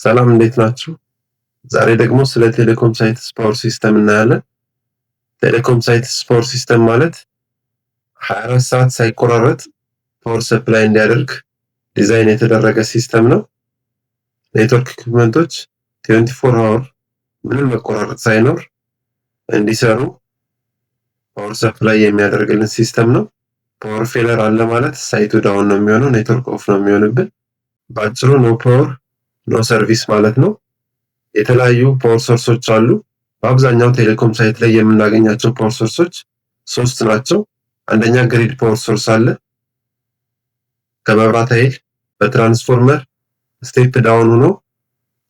ሰላም እንዴት ናችሁ? ዛሬ ደግሞ ስለ ቴሌኮም ሳይትስ ፓወር ሲስተም እናያለን። ቴሌኮም ሳይትስ ፓወር ሲስተም ማለት 24 ሰዓት ሳይቆራረጥ ፓወር ሰፕላይ እንዲያደርግ ዲዛይን የተደረገ ሲስተም ነው። ኔትወርክ ኢኩዊፕመንቶች 24 አወር ምንም መቆራረጥ ሳይኖር እንዲሰሩ ፓወር ሰፕላይ የሚያደርግልን ሲስተም ነው። ፓወር ፌለር አለ ማለት ሳይቱ ዳውን ነው የሚሆነው፣ ኔትወርክ ኦፍ ነው የሚሆንብን። ባጭሩ ኖ ፓወር ኖ ሰርቪስ ማለት ነው። የተለያዩ ፓወር ሶርሶች አሉ። በአብዛኛው ቴሌኮም ሳይት ላይ የምናገኛቸው ፓወር ሶርሶች 3 ናቸው። አንደኛ ግሪድ ፓወር ሶርስ አለ። ከመብራት ኃይል በትራንስፎርመር ስቴፕ ዳውን ሆኖ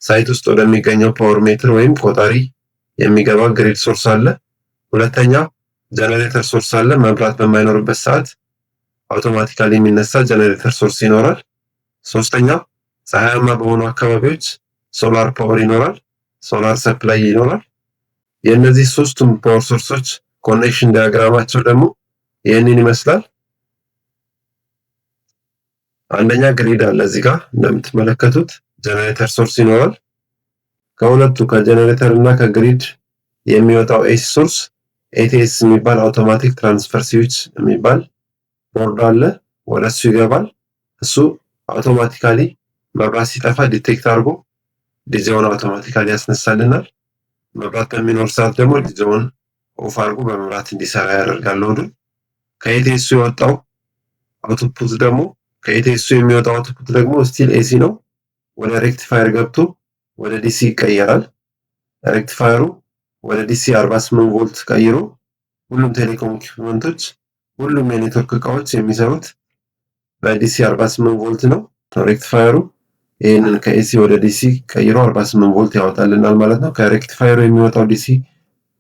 ሳይት ውስጥ ወደሚገኘው ፓወር ሜትር ወይም ቆጣሪ የሚገባ ግሪድ ሶርስ አለ። ሁለተኛ ጀነሬተር ሶርስ አለ። መብራት በማይኖርበት ሰዓት አውቶማቲካሊ የሚነሳ ጀነሬተር ሶርስ ይኖራል። ሶስተኛ ፀሐያማ በሆኑ አካባቢዎች ሶላር ፓወር ይኖራል፣ ሶላር ሰፕላይ ይኖራል። የእነዚህ ሶስቱም ፓወር ሶርሶች ኮኔክሽን ዲያግራማቸው ደግሞ ይህንን ይመስላል። አንደኛ ግሪድ አለ እዚህ ጋር እንደምትመለከቱት ጀነሬተር ሶርስ ይኖራል። ከሁለቱ ከጀነሬተር እና ከግሪድ የሚወጣው ኤሲ ሶርስ ኤቲኤስ የሚባል አውቶማቲክ ትራንስፈር ስዊች የሚባል ቦርድ አለ። ወደሱ ይገባል። እሱ አውቶማቲካሊ መብራት ሲጠፋ ዲቴክት አድርጎ ዲጄውን አውቶማቲካሊ ያስነሳልናል። መብራት በሚኖር ሰዓት ደግሞ ዲጄውን ኦፍ አድርጎ በመብራት እንዲሰራ ያደርጋል ሎዱን። ከኤቲኤሱ የወጣው አውትፑት ደግሞ ከኤቲኤሱ የሚወጣው አውትፑት ደግሞ ስቲል ኤሲ ነው። ወደ ሬክቲፋየር ገብቶ ወደ ዲሲ ይቀየራል። ሬክቲፋየሩ ወደ ዲሲ 48 ቮልት ቀይሮ ሁሉም ቴሌኮም ኢኩዊፕመንቶች ሁሉም የኔትወርክ እቃዎች የሚሰሩት በዲሲ 48 ቮልት ነው። ሬክቲፋየሩ ይህንን ከኤሲ ወደ ዲሲ ቀይሮ 48 ቮልት ያወጣልናል ማለት ነው። ከሬክቲፋየሩ የሚወጣው ዲሲ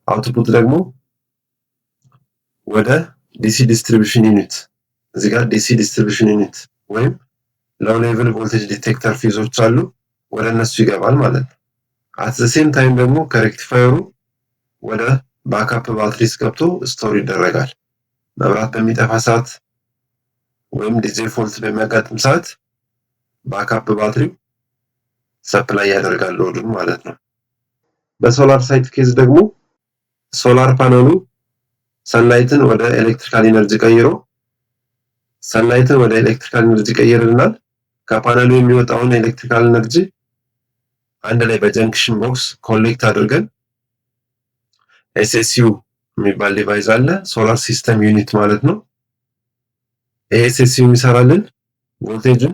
አውትፑት ደግሞ ወደ ዲሲ ዲስትሪቢዩሽን ዩኒት እዚህ ጋር ዲሲ ዲስትሪቢዩሽን ዩኒት ወይም ሎው ሌቭል ቮልቴጅ ዲቴክተር ፊዞች አሉ፣ ወደ እነሱ ይገባል ማለት ነው። አት ዘ ሴም ታይም ደግሞ ከሬክቲፋየሩ ወደ ባክአፕ ባትሪስ ገብቶ ስቶር ይደረጋል። መብራት በሚጠፋ ሰዓት ወይም ዲጄ ፎልት በሚያጋጥም ሰዓት ባክአፕ ባትሪው ሰፕላይ ያደርጋል ሎዱን ማለት ነው። በሶላር ሳይት ኬዝ ደግሞ ሶላር ፓነሉ ሰንላይትን ወደ ኤሌክትሪካል ኢነርጂ ቀይርልናል። ከፓነሉ የሚወጣውን ኤሌክትሪካል ኢነርጂ አንድ ላይ በጀንክሽን ቦክስ ኮሌክት አድርገን ኤስኤስዩ የሚባል ዲቫይስ አለ፣ ሶላር ሲስተም ዩኒት ማለት ነው። ይሄ ኤስኤስዩ የሚሰራልን ቮልቴጅን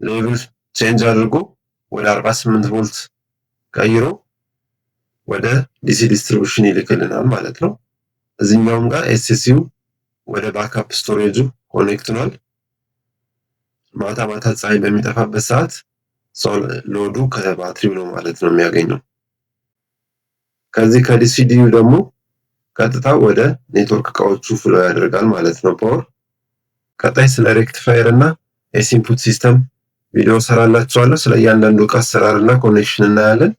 ሌቭል ቼንጅ አድርጎ ወደ 48 ቮልት ቀይሮ ወደ ዲሲ ዲስትሪቢዩሽን ይልክልናል ማለት ነው። እዚህኛውም ጋር ኤስኤስዩ ወደ ባክአፕ ስቶሬጁ ኮኔክት ሆኗል። ማታ ፀሐይ በሚጠፋበት ሰዓት ሎዱ ከባትሪው ነው ማለት ነው የሚያገኘው። ከዚህ ከዲሲዲዩ ደግሞ ቀጥታ ወደ ኔትወርክ እቃዎቹ ፍሎ ያደርጋል ማለት ነው ፓወር። ቀጣይ ስለ ሬክቲፋየር እና ኤሲ ኢንፑት ሲስተም ቪዲዮ ሰራላችኋለሁ። ስለ እያንዳንዱ እቃ አሰራር እና ኮኔክሽን እናያለን።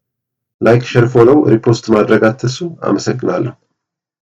ላይክ፣ ሼር፣ ፎሎው፣ ሪፖስት ማድረግ አትርሱ። አመሰግናለሁ።